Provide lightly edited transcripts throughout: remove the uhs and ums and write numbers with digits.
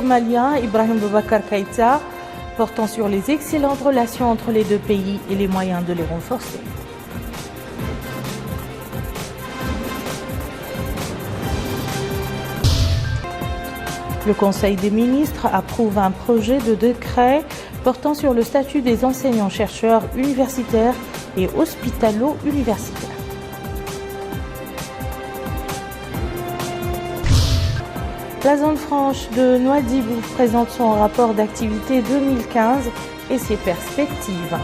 malien Ibrahim Boubacar Keïta portant sur les excellentes relations entre les deux pays et les moyens de les renforcer. Le Conseil des ministres approuve un projet de décret portant sur le statut des enseignants-chercheurs universitaires et hospitalo-universitaires. La zone franche de Nouadhibou présente son rapport d'activité 2015 et ses perspectives.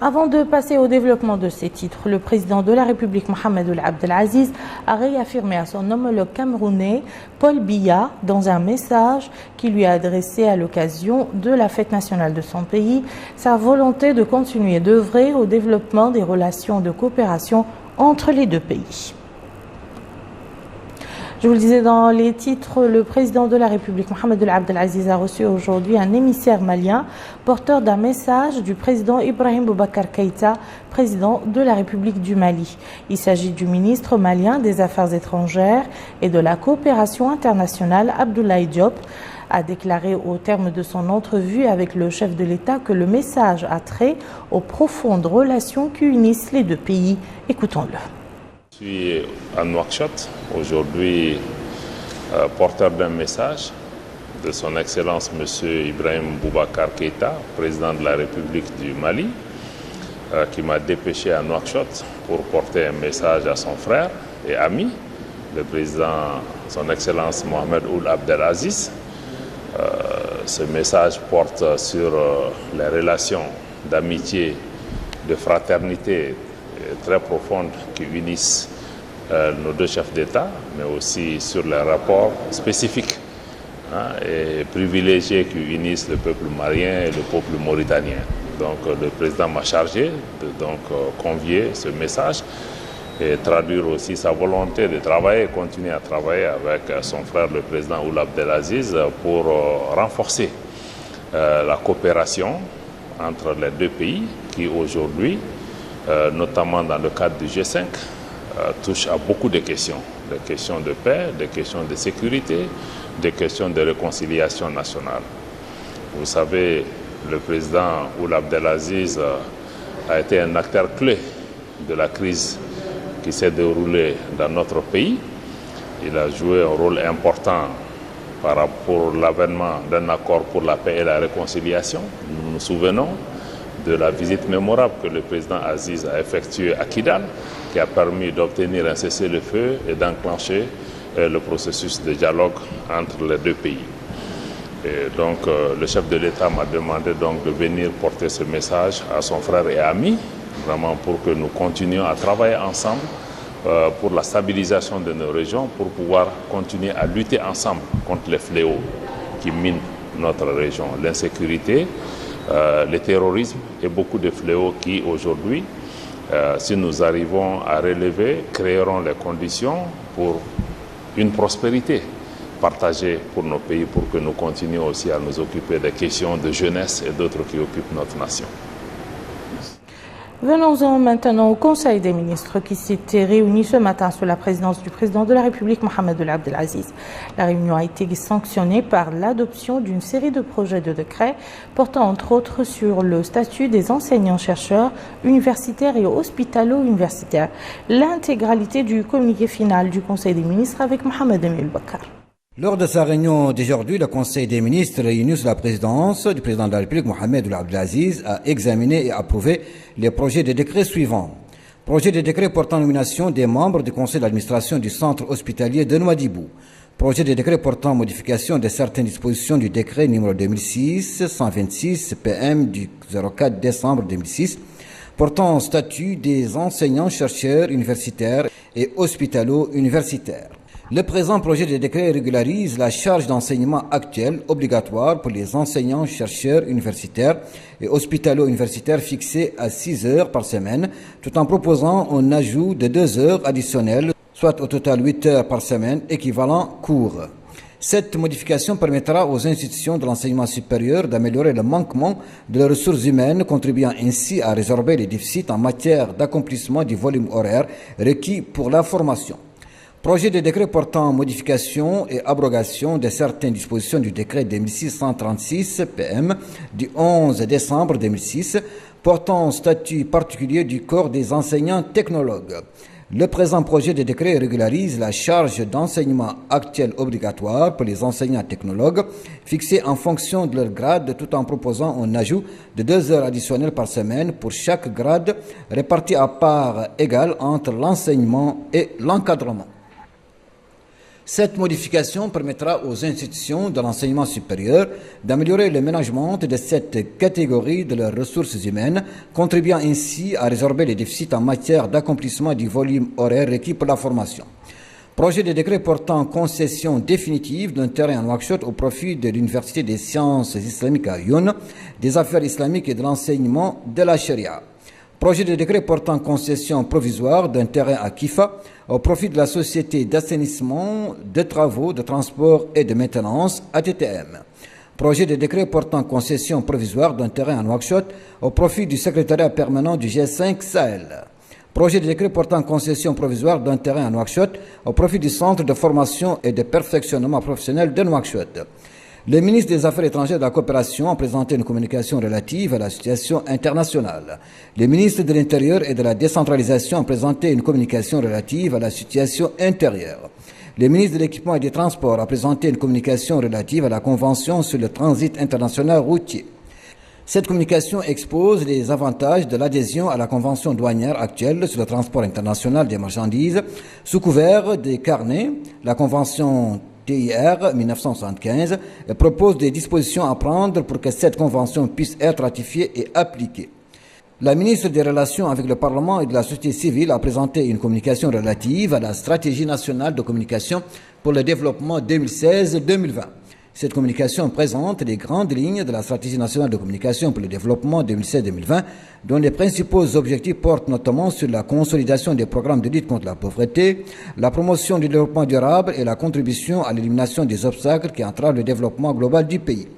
Avant de passer au développement de ces titres, le président de la République, Mohamed Ould Abdel Aziz, a réaffirmé à son homologue camerounais, Paul Biya, dans un message qu'il lui a adressé à l'occasion de la fête nationale de son pays, sa volonté de continuer d'œuvrer au développement des relations de coopération entre les deux pays. Je vous le disais dans les titres, le président de la République, Mohamed Ould Abdel Aziz, a reçu aujourd'hui un émissaire malien porteur d'un message du président Ibrahim Boubacar Keïta, président de la République du Mali. Il s'agit du ministre malien des Affaires étrangères et de la coopération internationale, Abdoulaye Diop, a déclaré au terme de son entrevue avec le chef de l'État que le message a trait aux profondes relations qui unissent les deux pays. Écoutons-le. Je suis à Nouakchott, aujourd'hui porteur d'un message de son Excellence M. Ibrahim Boubacar Keïta, président de la République du Mali, qui m'a dépêché à Nouakchott pour porter un message à son frère et ami, le président, son Excellence Mohamed Ould Abdel Aziz. Ce message porte sur les relations d'amitié, de fraternité très profondes qui unissent nos deux chefs d'État, mais aussi sur les rapports spécifiques et privilégiés qui unissent le peuple malien et le peuple mauritanien. Donc le président m'a chargé de convier ce message et traduire aussi sa volonté de travailler et continuer à travailler avec son frère le président Ould Abdel Aziz pour renforcer la coopération entre les deux pays qui aujourd'hui, notamment dans le cadre du G5, touche à beaucoup de questions. Des questions de paix, des questions de sécurité, des questions de réconciliation nationale. Vous savez, le président Ould Abdel Aziz a été un acteur clé de la crise qui s'est déroulée dans notre pays. Il a joué un rôle important pour l'avènement d'un accord pour la paix et la réconciliation. Nous nous souvenons de la visite mémorable que le président Aziz a effectuée à Kidal, qui a permis d'obtenir un cessez-le-feu et d'enclencher le processus de dialogue entre les deux pays. Et donc le chef de l'État m'a demandé donc de venir porter ce message à son frère et ami, vraiment pour que nous continuions à travailler ensemble pour la stabilisation de nos régions, pour pouvoir continuer à lutter ensemble contre les fléaux qui minent notre région, l'insécurité, le terrorisme et beaucoup de fléaux qui aujourd'hui, si nous arrivons à relever, créeront les conditions pour une prospérité partagée pour nos pays, pour que nous continuions aussi à nous occuper des questions de jeunesse et d'autres qui occupent notre nation. Venons-en maintenant au Conseil des ministres qui s'était réuni ce matin sous la présidence du président de la République, Mohamed Ould Abdel Aziz. La réunion a été sanctionnée par l'adoption d'une série de projets de décrets portant entre autres sur le statut des enseignants-chercheurs universitaires et hospitalo-universitaires. L'intégralité du communiqué final du Conseil des ministres avec Mohamed Emile Bakar. Lors de sa réunion d'aujourd'hui, le Conseil des ministres réuni sous la présidence du président de la République, Mohamed Ould Abdel Aziz, a examiné et approuvé les projets de décret suivants. Projet de décret portant nomination des membres du conseil d'administration du centre hospitalier de Nouadhibou. Projet de décret portant modification de certaines dispositions du décret numéro 2006-126 PM du 04 décembre 2006 portant statut des enseignants-chercheurs universitaires et hospitalo-universitaires. Le présent projet de décret régularise la charge d'enseignement actuelle obligatoire pour les enseignants-chercheurs universitaires et hospitalo-universitaires fixée à 6 heures par semaine, tout en proposant un ajout de 2 heures additionnelles, soit au total 8 heures par semaine, équivalent court. Cette modification permettra aux institutions de l'enseignement supérieur d'améliorer le manquement de leurs ressources humaines, contribuant ainsi à résorber les déficits en matière d'accomplissement du volume horaire requis pour la formation. Projet de décret portant modification et abrogation de certaines dispositions du décret 2636 PM du 11 décembre 2006 portant statut particulier du corps des enseignants technologues. Le présent projet de décret régularise la charge d'enseignement actuelle obligatoire pour les enseignants technologues fixée en fonction de leur grade tout en proposant un ajout de 2 heures additionnelles par semaine pour chaque grade réparti à part égale entre l'enseignement et l'encadrement. Cette modification permettra aux institutions de l'enseignement supérieur d'améliorer le management de cette catégorie de leurs ressources humaines, contribuant ainsi à résorber les déficits en matière d'accomplissement du volume horaire requis pour la formation. Projet de décret portant concession définitive d'un terrain en Nouakchott au profit de l'Université des sciences islamiques à Lyon, des affaires islamiques et de l'enseignement de la Sharia. Projet de décret portant concession provisoire d'un terrain à Kifa au profit de la Société d'assainissement, de travaux, de transport et de maintenance ATTM. Projet de décret portant concession provisoire d'un terrain à Nouakchott au profit du secrétariat permanent du G5 Sahel. Projet de décret portant concession provisoire d'un terrain à Nouakchott au profit du Centre de formation et de perfectionnement professionnel de Nouakchott. Le ministre des Affaires étrangères et de la Coopération a présenté une communication relative à la situation internationale. Le ministre de l'Intérieur et de la Décentralisation a présenté une communication relative à la situation intérieure. Le ministre de l'Équipement et des Transports a présenté une communication relative à la Convention sur le transit international routier. Cette communication expose les avantages de l'adhésion à la Convention douanière actuelle sur le transport international des marchandises sous couvert des carnets, la Convention TIR 1975 propose des dispositions à prendre pour que cette convention puisse être ratifiée et appliquée. La ministre des Relations avec le Parlement et de la société civile a présenté une communication relative à la stratégie nationale de communication pour le développement 2016-2020. Cette communication présente les grandes lignes de la stratégie nationale de communication pour le développement 2016-2020, dont les principaux objectifs portent notamment sur la consolidation des programmes de lutte contre la pauvreté, la promotion du développement durable et la contribution à l'élimination des obstacles qui entravent le développement global du pays.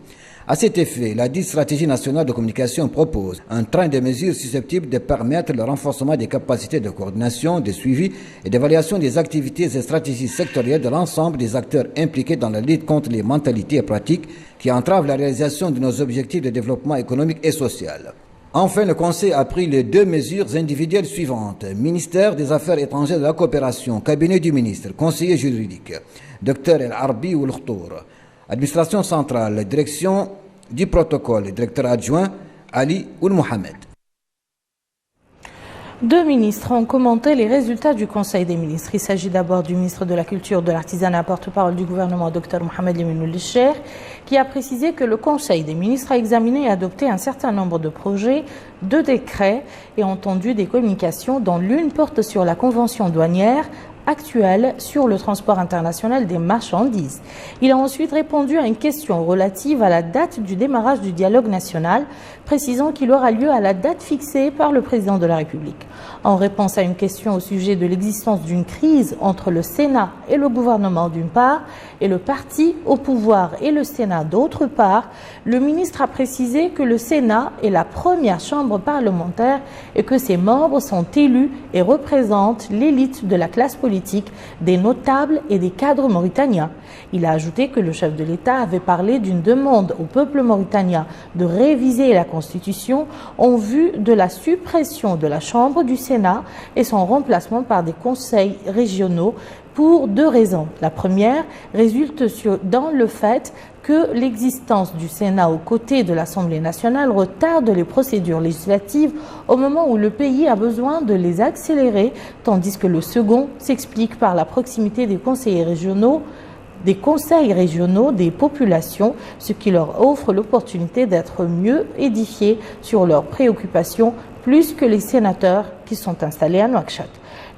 À cet effet, la dite stratégie nationale de communication propose un train de mesures susceptibles de permettre le renforcement des capacités de coordination, de suivi et d'évaluation des activités et stratégies sectorielles de l'ensemble des acteurs impliqués dans la lutte contre les mentalités et pratiques qui entravent la réalisation de nos objectifs de développement économique et social. Enfin, le Conseil a pris les 2 mesures individuelles suivantes. Ministère des Affaires étrangères et de la Coopération, cabinet du ministre, conseiller juridique, Dr El Arbi Oul Khtour. Administration centrale, direction du protocole, directeur adjoint Ali Oul Mohamed. 2 ministres ont commenté les résultats du Conseil des ministres. Il s'agit d'abord du ministre de la Culture, de l'Artisanat, porte-parole du gouvernement, Dr Mohamed Lemine Lischer, qui a précisé que le Conseil des ministres a examiné et adopté un certain nombre de projets, de décrets et entendu des communications dont l'une porte sur la convention douanière actuelle sur le transport international des marchandises. Il a ensuite répondu à une question relative à la date du démarrage du dialogue national, précisant qu'il aura lieu à la date fixée par le président de la République. En réponse à une question au sujet de l'existence d'une crise entre le Sénat et le gouvernement d'une part et le parti au pouvoir et le Sénat d'autre part, le ministre a précisé que le Sénat est la première chambre parlementaire et que ses membres sont élus et représentent l'élite de la classe politique, des notables et des cadres mauritaniens. Il a ajouté que le chef de l'État avait parlé d'une demande au peuple mauritanien de réviser la Constitution en vue de la suppression de la Chambre du Sénat et son remplacement par des conseils régionaux pour 2 raisons. La première résulte dans le fait que l'existence du Sénat aux côtés de l'Assemblée nationale retarde les procédures législatives au moment où le pays a besoin de les accélérer, tandis que le second s'explique par la proximité des conseils régionaux des populations, ce qui leur offre l'opportunité d'être mieux édifiés sur leurs préoccupations plus que les sénateurs qui sont installés à Nouakchott.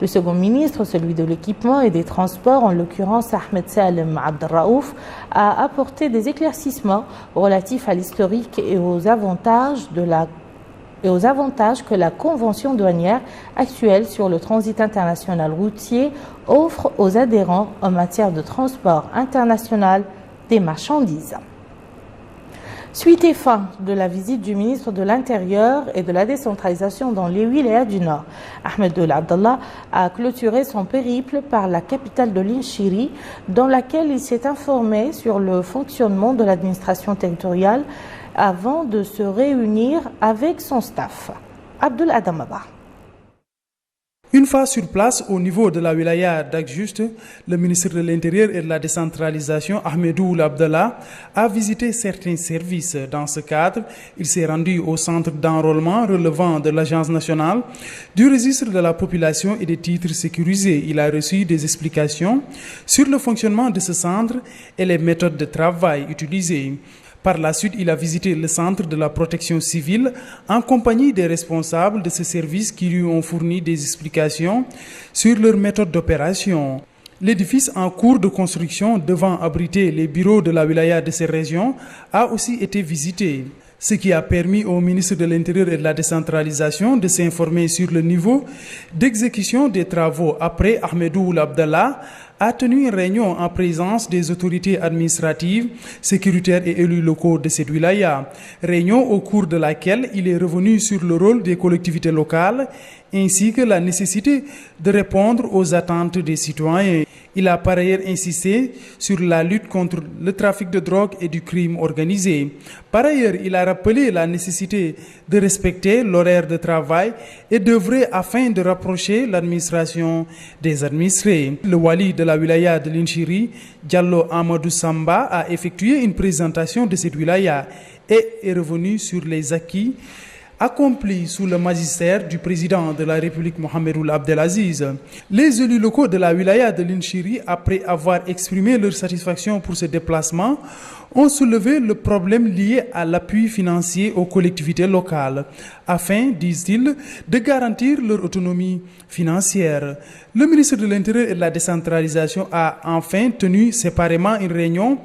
Le second ministre, celui de l'équipement et des transports, en l'occurrence Ahmed Salem Abdelraouf, a apporté des éclaircissements relatifs à l'historique et aux avantages que la convention douanière actuelle sur le transit international routier offre aux adhérents en matière de transport international des marchandises. Suite et fin de la visite du ministre de l'Intérieur et de la décentralisation dans les wilayas du Nord. Ahmed Ould Abdallah a clôturé son périple par la capitale de l'Inchiri, dans laquelle il s'est informé sur le fonctionnement de l'administration territoriale avant de se réunir avec son staff. Abdul Adamaba. Une fois sur place au niveau de la wilaya d'Agjuste, le ministre de l'Intérieur et de la décentralisation, Ahmed Ould Abdallah, a visité certains services. Dans ce cadre, il s'est rendu au centre d'enrôlement relevant de l'Agence nationale du registre de la population et des titres sécurisés. Il a reçu des explications sur le fonctionnement de ce centre et les méthodes de travail utilisées. Par la suite, il a visité le centre de la protection civile en compagnie des responsables de ce service qui lui ont fourni des explications sur leur méthode d'opération. L'édifice en cours de construction devant abriter les bureaux de la wilaya de ces régions a aussi été visité, ce qui a permis au ministre de l'Intérieur et de la décentralisation de s'informer sur le niveau d'exécution des travaux. Après, Ahmed Ould Abdallah a tenu une réunion en présence des autorités administratives, sécuritaires et élus locaux de cette wilaya. Réunion au cours de laquelle il est revenu sur le rôle des collectivités locales ainsi que la nécessité de répondre aux attentes des citoyens. Il a par ailleurs insisté sur la lutte contre le trafic de drogue et du crime organisé. Par ailleurs, il a rappelé la nécessité de respecter l'horaire de travail et d'œuvrer afin de rapprocher l'administration des administrés. Le wali de la wilaya de l'Inchiri, Diallo Amadou Samba, a effectué une présentation de cette wilaya et est revenu sur les acquis accompli sous le magistère du président de la République Mohamed Ould Abdelaziz. Les élus locaux de la wilaya de l'Inchiri, après avoir exprimé leur satisfaction pour ce déplacement, ont soulevé le problème lié à l'appui financier aux collectivités locales, afin, disent-ils, de garantir leur autonomie financière. Le ministre de l'Intérieur et de la décentralisation a enfin tenu séparément une réunion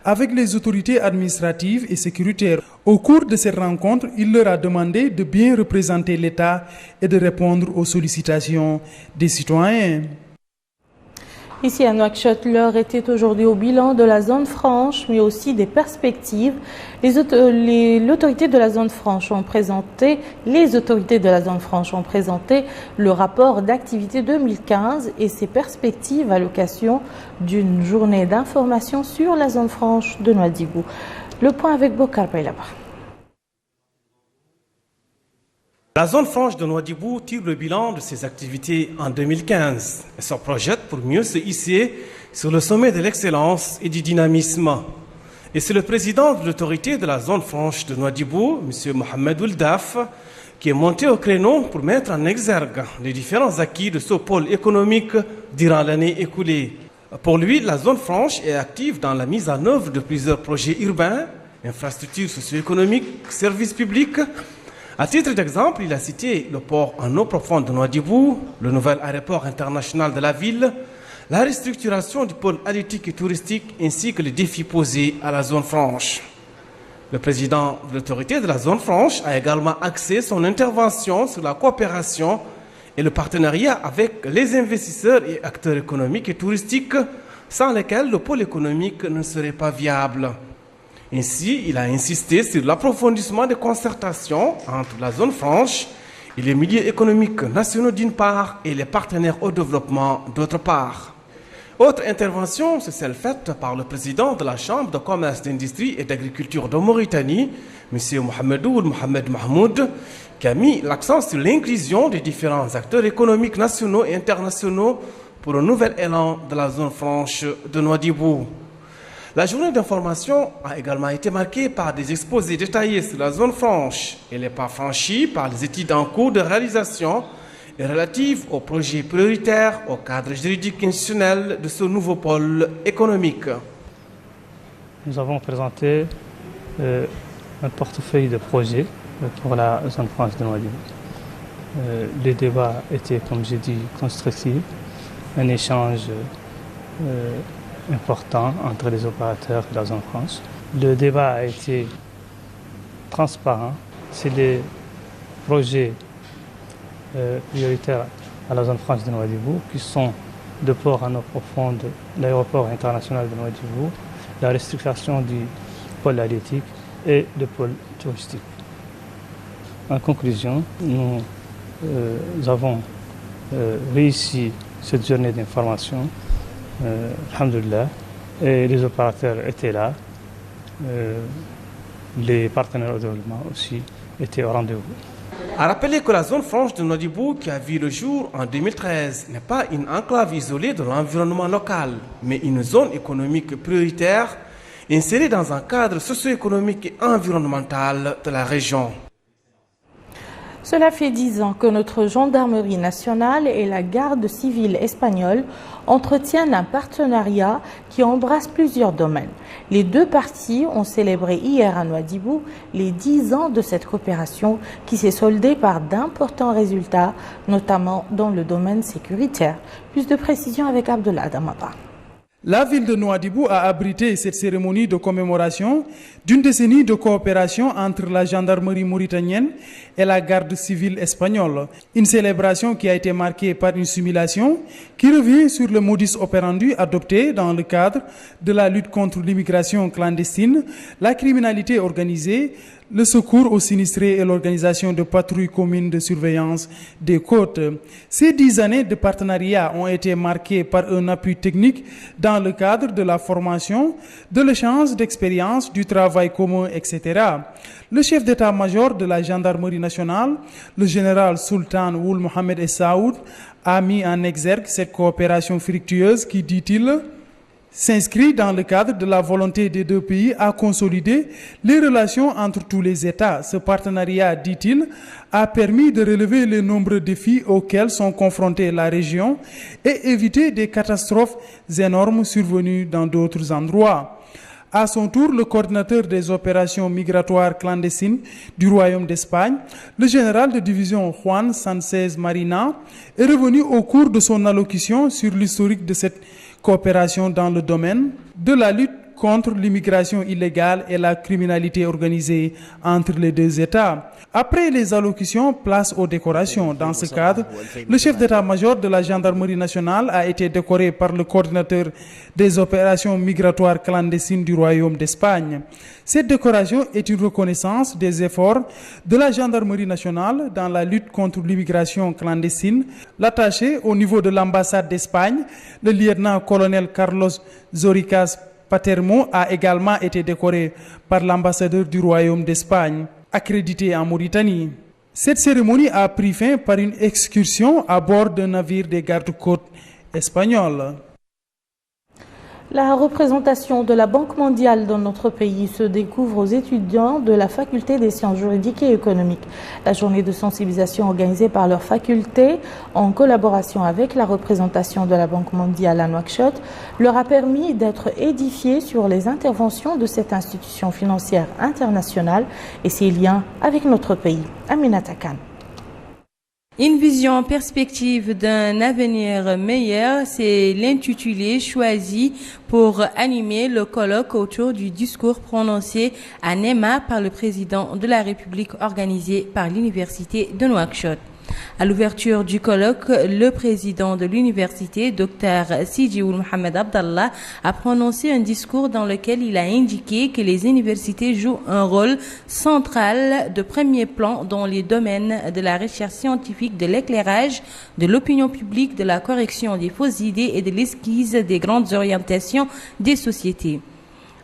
avec les autorités administratives et sécuritaires. Au cours de cette rencontre, il leur a demandé de bien représenter l'État et de répondre aux sollicitations des citoyens. Ici à Nouakchott, l'heure était aujourd'hui au bilan de la zone franche, mais aussi des perspectives. Les autorités de la zone franche ont présenté le rapport d'activité 2015 et ses perspectives à l'occasion d'une journée d'information sur la zone franche de Nouadhibou. Le point avec Bokar Baylaba. La zone franche de Nouadhibou tire le bilan de ses activités en 2015 et se projette pour mieux se hisser sur le sommet de l'excellence et du dynamisme. Et c'est le président de l'autorité de la zone franche de Nouadhibou, M. Mohamed Ould Abdallah, qui est monté au créneau pour mettre en exergue les différents acquis de ce pôle économique durant l'année écoulée. Pour lui, la zone franche est active dans la mise en œuvre de plusieurs projets urbains, infrastructures socio-économiques, services publics. À titre d'exemple, il a cité le port en eau profonde de Nouadhibou, le nouvel aéroport international de la ville, la restructuration du pôle halieutique et touristique ainsi que les défis posés à la zone franche. Le président de l'autorité de la zone franche a également axé son intervention sur la coopération et le partenariat avec les investisseurs et acteurs économiques et touristiques sans lesquels le pôle économique ne serait pas viable. Ainsi, il a insisté sur l'approfondissement des concertations entre la zone franche et les milieux économiques nationaux d'une part et les partenaires au développement d'autre part. Autre intervention, c'est celle faite par le président de la Chambre de commerce, d'industrie et d'agriculture de Mauritanie, M. Mohamed Ould Mohamed Mahmoud, qui a mis l'accent sur l'inclusion des différents acteurs économiques nationaux et internationaux pour un nouvel élan de la zone franche de Nouadhibou. La journée d'information a également été marquée par des exposés détaillés sur la zone franche et les pas franchis par les études en cours de réalisation et relatives aux projets prioritaires au cadre juridique institutionnel de ce nouveau pôle économique. Nous avons présenté un portefeuille de projets pour la zone franche de Nouadhibou. Les débats étaient, comme j'ai dit, constructifs, un échange important entre les opérateurs de la zone franche. Le débat a été transparent. C'est les projets prioritaires à la zone franche de Nouadhibou qui sont le port en eau profonde, l'aéroport international de Nouadhibou, la restructuration du pôle halieutique et de pôles touristiques. En conclusion, nous avons réussi cette journée d'information, alhamdoulilah, et les opérateurs étaient là, les partenaires au développement aussi étaient au rendez-vous. À rappeler que la zone franche de Nouadhibou, qui a vu le jour en 2013, n'est pas une enclave isolée de l'environnement local, mais une zone économique prioritaire insérée dans un cadre socio-économique et environnemental de la région. Cela fait 10 ans que notre gendarmerie nationale et la garde civile espagnole entretiennent un partenariat qui embrasse plusieurs domaines. Les deux parties ont célébré hier à Nouadhibou les 10 ans de cette coopération qui s'est soldée par d'importants résultats, notamment dans le domaine sécuritaire. Plus de précisions avec Abdullah Damata. La ville de Nouadhibou a abrité cette cérémonie de commémoration d'une décennie de coopération entre la gendarmerie mauritanienne et la garde civile espagnole. Une célébration qui a été marquée par une simulation qui revient sur le modus operandi adopté dans le cadre de la lutte contre l'immigration clandestine, la criminalité organisée, le secours aux sinistrés et l'organisation de patrouilles communes de surveillance des côtes. Ces 10 années de partenariat ont été marquées par un appui technique dans le cadre de la formation, de l'échange d'expériences, du travail commun, etc. Le chef d'état-major de la gendarmerie nationale, le général Sultan Ould Mohamed Essaoud, a mis en exergue cette coopération fructueuse qui, dit-il, s'inscrit dans le cadre de la volonté des deux pays à consolider les relations entre tous les États. Ce partenariat, dit-il, a permis de relever les nombreux défis auxquels sont confrontées la région et éviter des catastrophes énormes survenues dans d'autres endroits. À son tour, le coordinateur des opérations migratoires clandestines du Royaume d'Espagne, le général de division Juan Sánchez Marina, est revenu au cours de son allocution sur l'historique de cette coopération dans le domaine de la lutte contre l'immigration illégale et la criminalité organisée entre les deux États. Après les allocutions, place aux décorations. Dans ce cadre, le chef d'état-major de la gendarmerie nationale a été décoré par le coordinateur des opérations migratoires clandestines du Royaume d'Espagne. Cette décoration est une reconnaissance des efforts de la gendarmerie nationale dans la lutte contre l'immigration clandestine. L'attaché au niveau de l'ambassade d'Espagne, le lieutenant-colonel Carlos Zoricas Patermo, a également été décoré par l'ambassadeur du Royaume d'Espagne, accrédité en Mauritanie. Cette cérémonie a pris fin par une excursion à bord d'un navire des gardes-côtes espagnols. La représentation de la Banque mondiale dans notre pays se découvre aux étudiants de la faculté des sciences juridiques et économiques. La journée de sensibilisation organisée par leur faculté en collaboration avec la représentation de la Banque mondiale à Nouakchott leur a permis d'être édifiés sur les interventions de cette institution financière internationale et ses liens avec notre pays. Aminata Khan. Une vision en perspective d'un avenir meilleur, c'est l'intitulé choisi pour animer le colloque autour du discours prononcé à Néma par le président de la République organisé par l'Université de Nouakchott. À l'ouverture du colloque, le président de l'université, Dr Sidi Ould Mohamed Abdallah, a prononcé un discours dans lequel il a indiqué que les universités jouent un rôle central de premier plan dans les domaines de la recherche scientifique, de l'éclairage, de l'opinion publique, de la correction des fausses idées et de l'esquisse des grandes orientations des sociétés.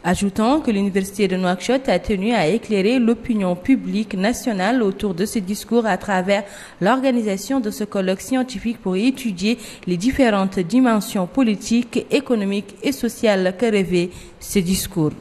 Ajoutant que l'Université de Nouakchott a tenu à éclairer l'opinion publique nationale autour de ce discours à travers l'organisation de ce colloque scientifique pour étudier les différentes dimensions politiques, économiques et sociales que revêt ce discours.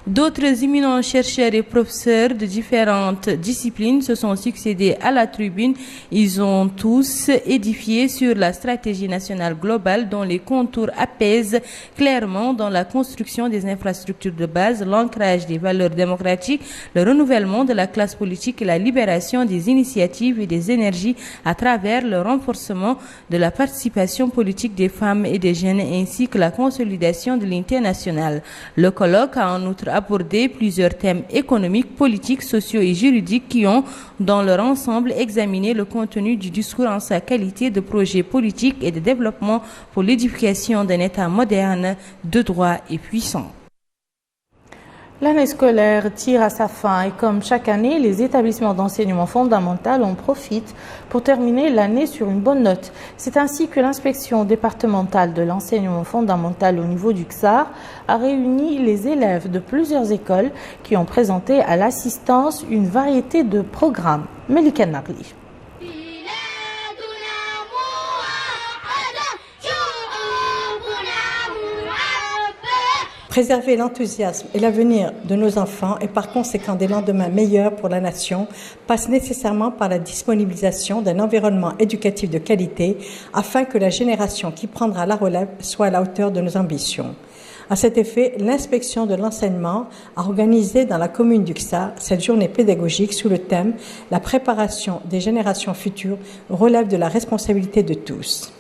D'autres éminents chercheurs et professeurs de différentes disciplines se sont succédés à la tribune. Ils ont tous édifié sur la stratégie nationale globale dont les contours apaisent clairement dans la construction des infrastructures de base, l'ancrage des valeurs démocratiques, le renouvellement de la classe politique et la libération des initiatives et des énergies à travers le renforcement de la participation politique des femmes et des jeunes ainsi que la consolidation de l'unité nationale. Le colloque a en outre abordé plusieurs thèmes économiques, politiques, sociaux et juridiques qui ont, dans leur ensemble, examiné le contenu du discours en sa qualité de projet politique et de développement pour l'édification d'un État moderne, de droit et puissant. L'année scolaire tire à sa fin et comme chaque année, les établissements d'enseignement fondamental en profitent pour terminer l'année sur une bonne note. C'est ainsi que l'inspection départementale de l'enseignement fondamental au niveau du XAR a réuni les élèves de plusieurs écoles qui ont présenté à l'assistance une variété de programmes. Melika Nagli. Préserver l'enthousiasme et l'avenir de nos enfants et par conséquent des lendemains meilleurs pour la nation passe nécessairement par la disponibilisation d'un environnement éducatif de qualité afin que la génération qui prendra la relève soit à la hauteur de nos ambitions. À cet effet, l'inspection de l'enseignement a organisé dans la commune du XAR cette journée pédagogique sous le thème « La préparation des générations futures relève de la responsabilité de tous ».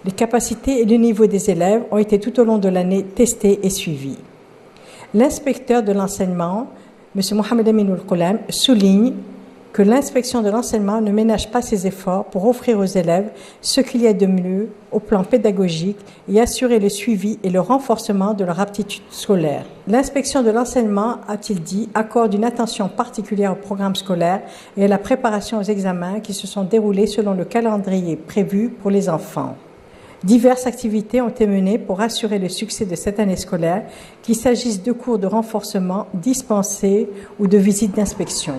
Les capacités et le niveau des élèves ont été tout au long de l'année testés et suivis. L'inspecteur de l'enseignement, M. Mohamed Aminoul Koulam, souligne que l'inspection de l'enseignement ne ménage pas ses efforts pour offrir aux élèves ce qu'il y a de mieux au plan pédagogique et assurer le suivi et le renforcement de leur aptitude scolaire. L'inspection de l'enseignement, a-t-il dit, accorde une attention particulière au programme scolaire et à la préparation aux examens qui se sont déroulés selon le calendrier prévu pour les enfants. Diverses activités ont été menées pour assurer le succès de cette année scolaire, qu'il s'agisse de cours de renforcement dispensés ou de visites d'inspection.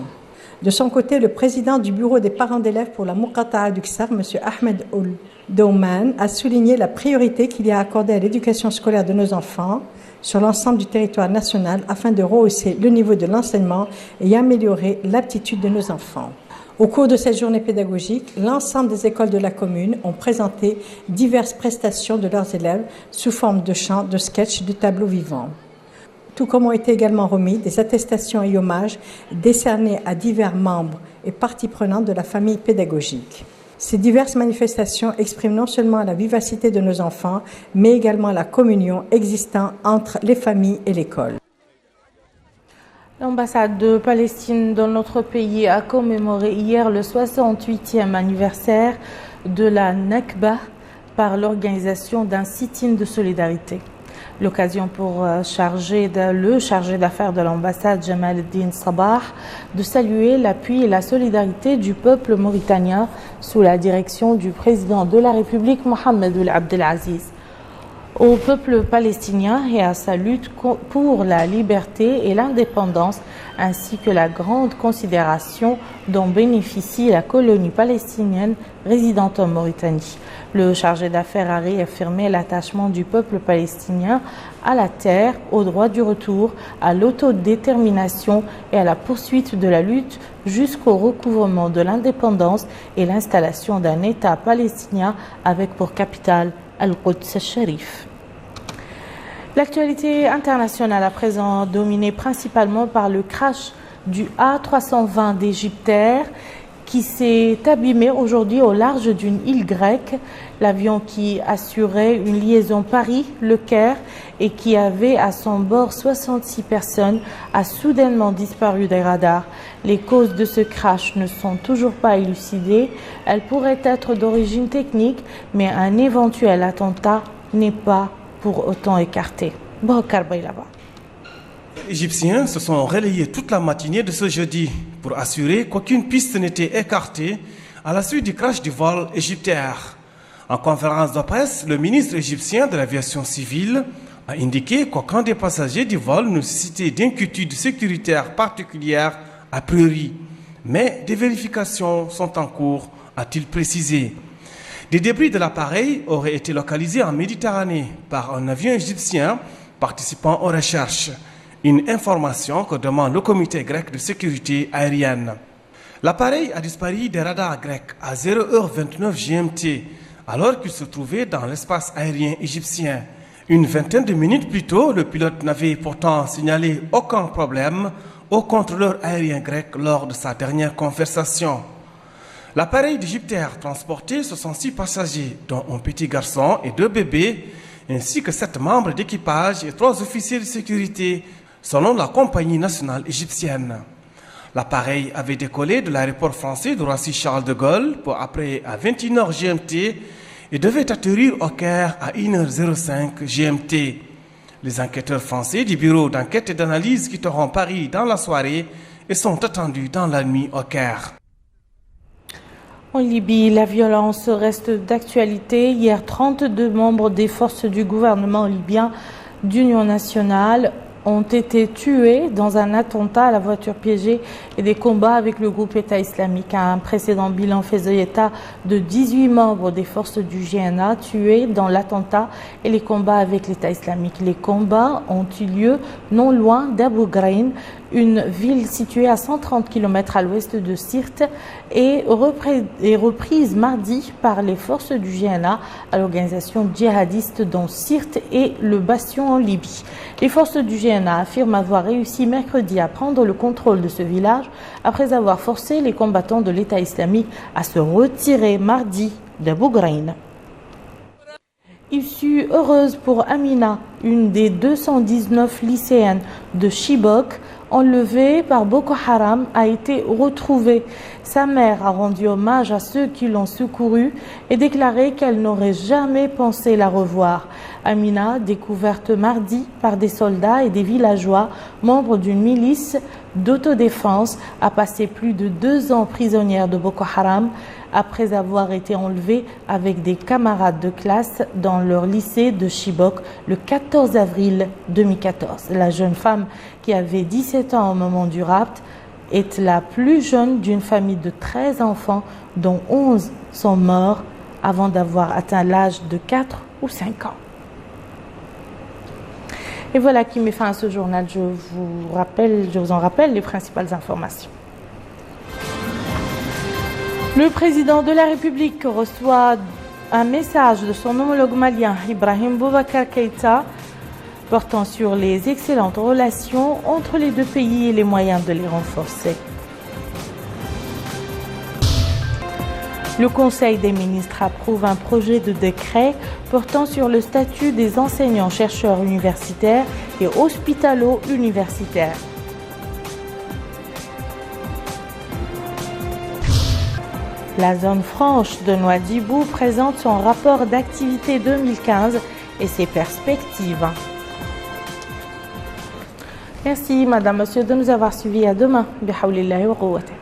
De son côté, le président du bureau des parents d'élèves pour la Muqata'a du XAR, M. Ahmed Ould Douman, a souligné la priorité qu'il y a accordée à l'éducation scolaire de nos enfants sur l'ensemble du territoire national afin de rehausser le niveau de l'enseignement et améliorer l'aptitude de nos enfants. Au cours de cette journée pédagogique, l'ensemble des écoles de la commune ont présenté diverses prestations de leurs élèves sous forme de chants, de sketchs, de tableaux vivants. Tout comme ont été également remis des attestations et hommages décernés à divers membres et parties prenantes de la famille pédagogique. Ces diverses manifestations expriment non seulement la vivacité de nos enfants, mais également la communion existant entre les familles et l'école. L'ambassade de Palestine dans notre pays a commémoré hier le 68e anniversaire de la Nakba par l'organisation d'un sit-in de solidarité. L'occasion pour le chargé d'affaires de l'ambassade Jamal Eddine Sabah de saluer l'appui et la solidarité du peuple mauritanien sous la direction du président de la République Mohamed Ould Abdel Aziz. Au peuple palestinien et à sa lutte pour la liberté et l'indépendance, ainsi que la grande considération dont bénéficie la colonie palestinienne résidente en Mauritanie. Le chargé d'affaires a réaffirmé l'attachement du peuple palestinien à la terre, au droit du retour, à l'autodétermination et à la poursuite de la lutte jusqu'au recouvrement de l'indépendance et l'installation d'un État palestinien avec pour capitale Al-Quds al-Sharif. L'actualité internationale à présent dominée principalement par le crash du A320 d'Égyptair qui s'est abîmé aujourd'hui au large d'une île grecque. L'avion qui assurait une liaison Paris-Le Caire et qui avait à son bord 66 personnes a soudainement disparu des radars. Les causes de ce crash ne sont toujours pas élucidées. Elles pourraient être d'origine technique, mais un éventuel attentat n'est pas pour autant écarté. Les Égyptiens se sont relayés toute la matinée de ce jeudi pour assurer qu'aucune piste n'était écartée à la suite du crash du vol égyptaire. En conférence de presse, le ministre égyptien de l'aviation civile a indiqué qu'aucun des passagers du vol ne suscitait d'inquiétude sécuritaire particulière a priori, mais des vérifications sont en cours, a-t-il précisé. Des débris de l'appareil auraient été localisés en Méditerranée par un avion égyptien participant aux recherches. Une information que demande le comité grec de sécurité aérienne. L'appareil a disparu des radars grecs à 0h29 GMT, alors qu'il se trouvait dans l'espace aérien égyptien. Une vingtaine de minutes plus tôt, le pilote n'avait pourtant signalé aucun problème au contrôleur aérien grec lors de sa dernière conversation. L'appareil d'Égyptair transportait 66 passagers, dont un petit garçon et 2 bébés, ainsi que 7 membres d'équipage et 3 officiers de sécurité, selon la compagnie nationale égyptienne. L'appareil avait décollé de l'aéroport français de Roissy-Charles de Gaulle pour après à 21h GMT et devait atterrir au Caire à 1h05 GMT. Les enquêteurs français du bureau d'enquête et d'analyse quitteront Paris dans la soirée et sont attendus dans la nuit au Caire. En Libye, la violence reste d'actualité. Hier, 32 membres des forces du gouvernement libyen d'Union nationale ont été tués dans un attentat à la voiture piégée et des combats avec le groupe État islamique. Un précédent bilan faisait état de 18 membres des forces du GNA tués dans l'attentat et les combats avec l'État islamique. Les combats ont eu lieu non loin d'Abu Ghraib, une ville située à 130 km à l'ouest de Sirte et reprise mardi par les forces du GNA à l'organisation djihadiste dans Sirte et le Bastion en Libye. Les forces du GNA affirment avoir réussi mercredi à prendre le contrôle de ce village après avoir forcé les combattants de l'État islamique à se retirer mardi d'Abu Ghraib. Issue heureuse pour Amina, une des 219 lycéennes de Chibok enlevée par Boko Haram, a été retrouvée. Sa mère a rendu hommage à ceux qui l'ont secourue et déclaré qu'elle n'aurait jamais pensé la revoir. Amina, découverte mardi par des soldats et des villageois, membres d'une milice d'autodéfense, a passé plus de 2 ans prisonnière de Boko Haram après avoir été enlevée avec des camarades de classe dans leur lycée de Chibok le 14 avril 2014. La jeune femme, qui avait 17 ans au moment du rapt, est la plus jeune d'une famille de 13 enfants, dont 11 sont morts avant d'avoir atteint l'âge de 4 ou 5 ans. Et voilà qui met fin à ce journal. Je vous en rappelle les principales informations. Le président de la République reçoit un message de son homologue malien, Ibrahim Boubacar Keïta, portant sur les excellentes relations entre les deux pays et les moyens de les renforcer. Le Conseil des ministres approuve un projet de décret portant sur le statut des enseignants-chercheurs universitaires et hospitalo-universitaires. La zone franche de Nouadhibou présente son rapport d'activité 2015 et ses perspectives. Merci, Madame, Monsieur, de nous avoir suivis. À demain. Bihawlillahi wa quwwatihi.